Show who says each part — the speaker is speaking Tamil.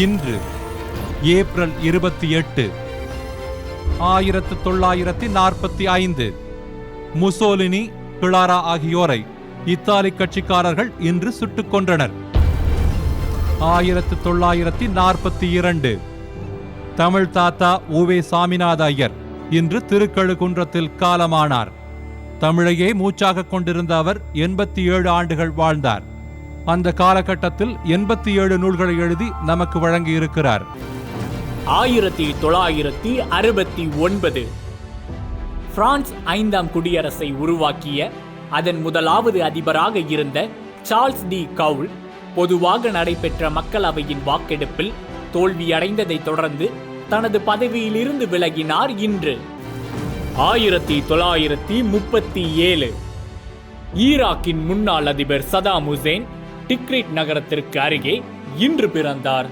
Speaker 1: இன்று ஏப்ரல் 28, 1945 முசோலினி, கிளாரா ஆகியோரை இத்தாலி கட்சிக்காரர்கள் இன்று சுட்டுக் கொன்றனர். 1942 தமிழ் தாத்தா உவே சாமிநாத ஐயர் இன்று திருக்கழுகுன்றத்தில் காலமானார். தமிழையே மூச்சாக கொண்டிருந்த அவர் 87 ஆண்டுகள் வாழ்ந்தார். அந்த காலகட்டத்தில் 87 நூல்களை எழுதி நமக்கு வழங்கியிருக்கிறார்.
Speaker 2: 1969 பிரான்ஸ் 5ஆம் குடியரசை உருவாக்கிய அதன் முதலாவது அதிபராக இருந்த சார்ல்ஸ் டி கவுல் பொதுவாக நடைபெற்ற மக்களவையின் வாக்கெடுப்பில் தோல்வியடைந்ததை தொடர்ந்து தனது பதவியிலிருந்து விலகினார். இன்று 1937 ஈராக்கின் முன்னாள் அதிபர் சதாம் ஹுசேன் டிக்ரிட் நகரத்திற்கு அருகே இன்று பிறந்தார்.